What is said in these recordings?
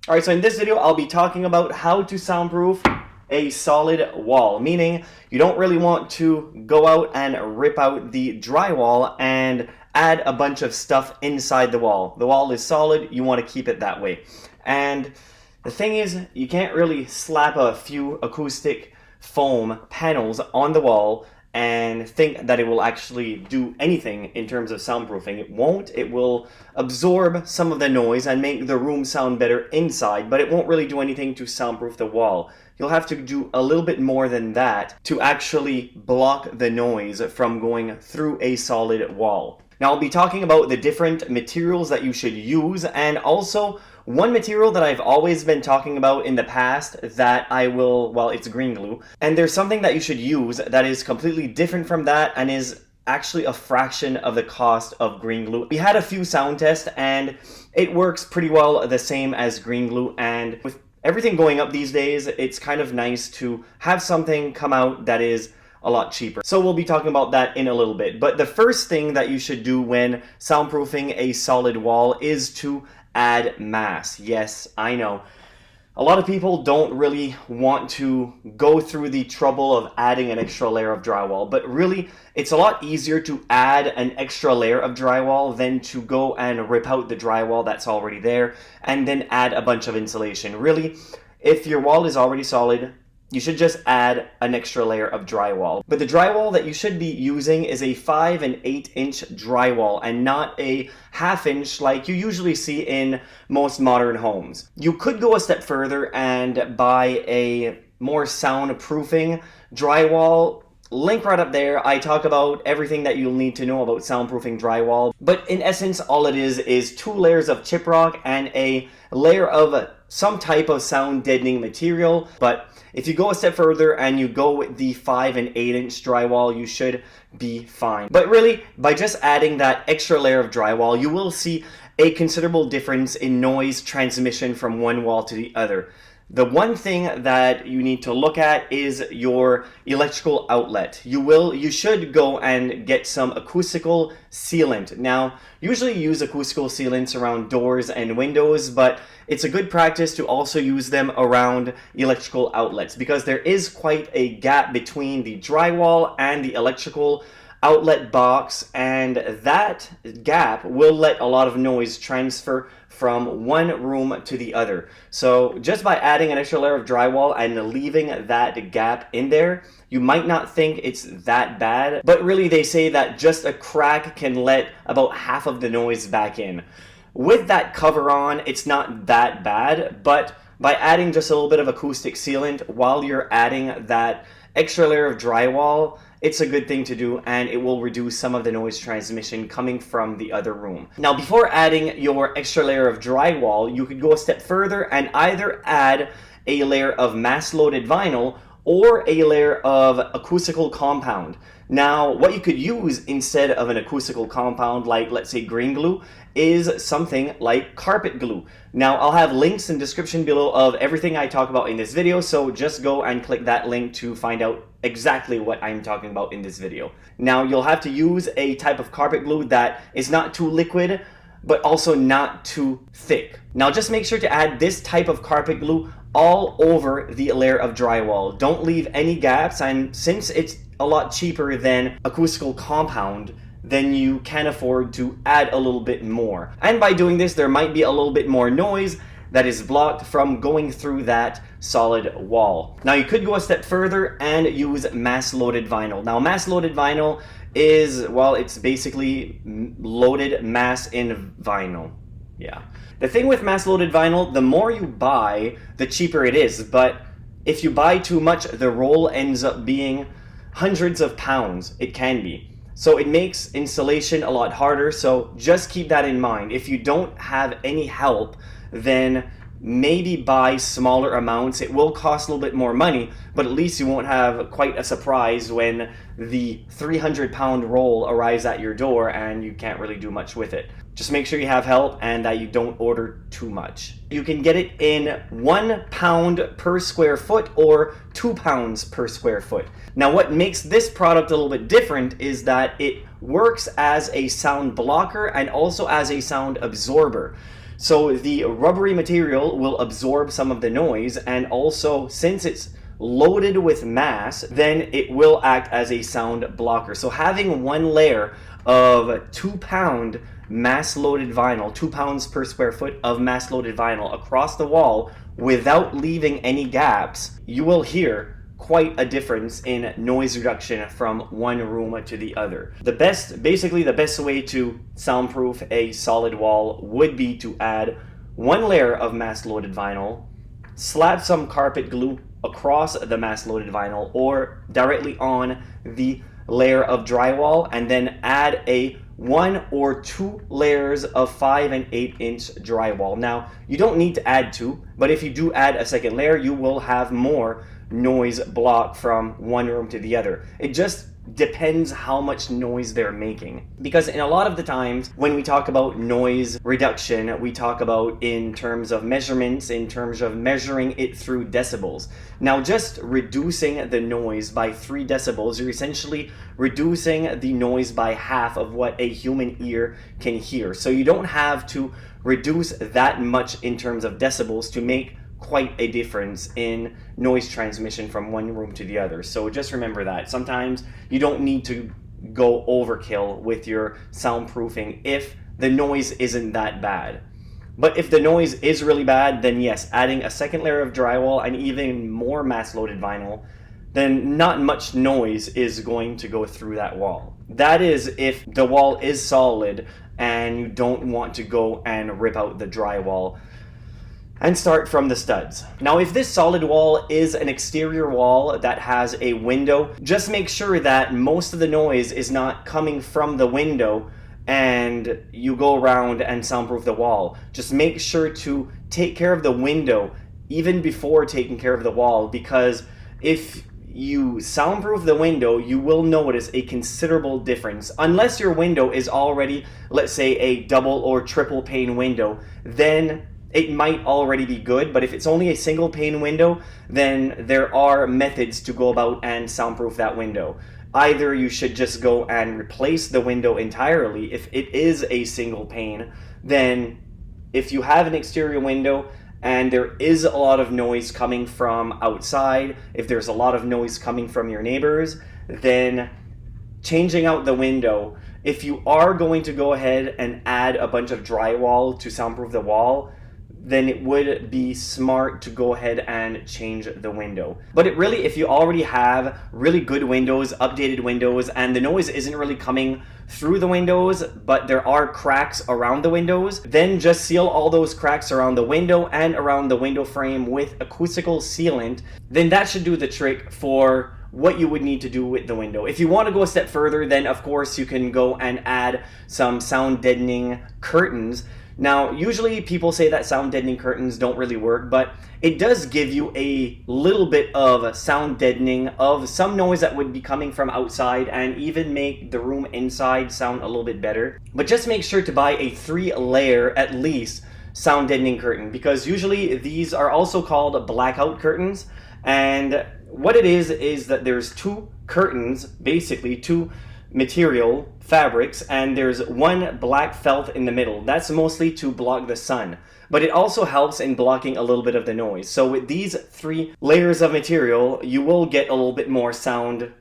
Alright, so in this video I'll be talking about how to soundproof a solid wall, meaning you don't really want to go out and rip out the drywall and add a bunch of stuff inside the wall. The wall is solid, you want to keep it that way. And the thing is, you can't really slap a few acoustic foam panels on the wall and think that it will actually do anything in terms of soundproofing. It won't. It will absorb some of the noise and make the room sound better inside, but it won't really do anything to soundproof the wall. You'll have to do a little bit more than that to actually block the noise from going through a solid wall. Now I'll be talking about the different materials that you should use, and also one material that I've always been talking about in the past that I will, well, it's green glue. And there's something that you should use that is completely different from that and is actually a fraction of the cost of green glue. We had a few sound tests and it works pretty well the same as green glue, and with everything going up these days, it's kind of nice to have something come out that is a lot cheaper. So we'll be talking about that in a little bit. But the first thing that you should do when soundproofing a solid wall is to add mass. Yes, I know. A lot of people don't really want to go through the trouble of adding an extra layer of drywall, but really it's a lot easier to add an extra layer of drywall than to go and rip out the drywall that's already there and then add a bunch of insulation. Really, if your wall is already solid, you should just add an extra layer of drywall. But the drywall that you should be using is a 5 and 8 inch drywall and not a 1/2 inch like you usually see in most modern homes. You could go a step further and buy a more soundproofing drywall. Link right up there. I talk about everything that you'll need to know about soundproofing drywall. But in essence, all it is 2 layers of chip rock and a layer of some type of sound deadening material. But if you go a step further and you go with the 5 and 8 inch drywall, you should be fine. But really, by just adding that extra layer of drywall, you will see a considerable difference in noise transmission from one wall to the other. The one thing that you need to look at is your electrical outlet. You should go and get some acoustical sealant. Now, usually you use acoustical sealants around doors and windows, but it's a good practice to also use them around electrical outlets because there is quite a gap between the drywall and the electrical outlet box, and that gap will let a lot of noise transfer from one room to the other. So just by adding an extra layer of drywall and leaving that gap in there, you might not think it's that bad, but really they say that just a crack can let about half of the noise back in. With that cover on, it's not that bad, but by adding just a little bit of acoustic sealant while you're adding that extra layer of drywall, it's a good thing to do, and it will reduce some of the noise transmission coming from the other room. Now, before adding your extra layer of drywall, you could go a step further and either add a layer of mass-loaded vinyl or a layer of acoustical compound. Now, what you could use instead of an acoustical compound, like let's say green glue, is something like carpet glue. Now, I'll have links in the description below of everything I talk about in this video, so just go and click that link to find out exactly what I'm talking about in this video. Now, you'll have to use a type of carpet glue that is not too liquid, but also not too thick. Now, just make sure to add this type of carpet glue all over the layer of drywall. Don't leave any gaps, and since it's a lot cheaper than acoustical compound, then you can afford to add a little bit more. And by doing this, there might be a little bit more noise that is blocked from going through that solid wall. Now, you could go a step further and use mass-loaded vinyl. Now, mass-loaded vinyl is, well, it's basically loaded mass in vinyl. Yeah. The thing with mass-loaded vinyl, the more you buy, the cheaper it is. But if you buy too much, the roll ends up being hundreds of pounds. It can be. So it makes installation a lot harder. So just keep that in mind. If you don't have any help, then maybe buy smaller amounts. It will cost a little bit more money, but at least you won't have quite a surprise when the 300-pound roll arrives at your door and you can't really do much with it. Just make sure you have help and that you don't order too much. You can get it in 1 pound per square foot or 2 pounds per square foot. Now, what makes this product a little bit different is that it works as a sound blocker and also as a sound absorber. So the rubbery material will absorb some of the noise, and also since it's loaded with mass, then it will act as a sound blocker. So having one layer of 2-pound mass loaded vinyl, 2 pounds per square foot of mass loaded vinyl across the wall without leaving any gaps, you will hear quite a difference in noise reduction from one room to the other. Basically the best way to soundproof a solid wall would be to add one layer of mass loaded vinyl, slap some carpet glue across the mass loaded vinyl or directly on the layer of drywall, and then add a 1 or 2 layers of 5 and 8-inch drywall. Now, you don't need to add 2, but if you do add a second layer, you will have more noise block from one room to the other. It just depends how much noise they're making, because in a lot of the times when we talk about noise reduction, we talk about in terms of measurements, in terms of measuring it through decibels. Now, just reducing the noise by 3 decibels, you're essentially reducing the noise by half of what a human ear can hear. So you don't have to reduce that much in terms of decibels to make quite a difference in noise transmission from one room to the other. So just remember that. Sometimes you don't need to go overkill with your soundproofing if the noise isn't that bad. But if the noise is really bad, then yes, adding a second layer of drywall and even more mass loaded vinyl, then not much noise is going to go through that wall. That is if the wall is solid and you don't want to go and rip out the drywall and start from the studs. Now, if this solid wall is an exterior wall that has a window, just make sure that most of the noise is not coming from the window and you go around and soundproof the wall. Just make sure to take care of the window even before taking care of the wall, because if you soundproof the window, you will notice a considerable difference. Unless your window is already, let's say, a double or triple pane window, then it might already be good. But if it's only a single pane window, then there are methods to go about and soundproof that window. Either you should just go and replace the window entirely if it is a single pane. Then if you have an exterior window and there is a lot of noise coming from outside, if there's a lot of noise coming from your neighbors, then changing out the window. If you are going to go ahead and add a bunch of drywall to soundproof the wall, then it would be smart to go ahead and change the window. But if you already have really good windows, updated windows, and the noise isn't really coming through the windows, but there are cracks around the windows, then just seal all those cracks around the window and around the window frame with acoustical sealant. Then that should do the trick for what you would need to do with the window. If you want to go a step further, then of course you can go and add some sound deadening curtains. Now, usually people say that sound deadening curtains don't really work, but it does give you a little bit of sound deadening of some noise that would be coming from outside and even make the room inside sound a little bit better. But just make sure to buy a 3-layer at least sound deadening curtain, because usually these are also called blackout curtains. And what it is that there's 2 curtains, basically 2 material fabrics, and there's 1 black felt in the middle. That's mostly to block the sun, but it also helps in blocking a little bit of the noise. So with these 3 layers of material, you will get a little bit more sound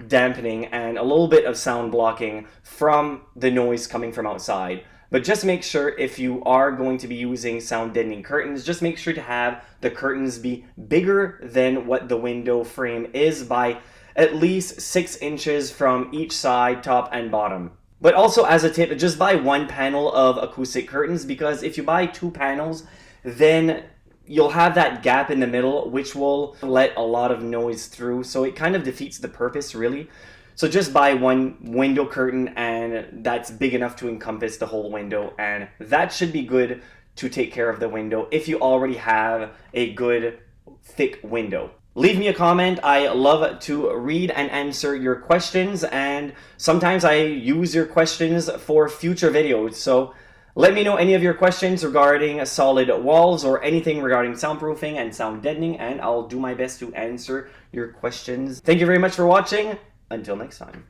dampening and a little bit of sound blocking from the noise coming from outside. But just make sure, if you are going to be using sound deadening curtains, just make sure to have the curtains be bigger than what the window frame is by at least 6 inches from each side, top and bottom. But also, as a tip, just buy 1 panel of acoustic curtains, because if you buy 2 panels, then you'll have that gap in the middle, which will let a lot of noise through. So it kind of defeats the purpose, really. So just buy 1 window curtain, and that's big enough to encompass the whole window, and that should be good to take care of the window if you already have a good thick window. Leave me a comment. I love to read and answer your questions, and sometimes I use your questions for future videos. So let me know any of your questions regarding solid walls or anything regarding soundproofing and sound deadening, and I'll do my best to answer your questions. Thank you very much for watching. Until next time.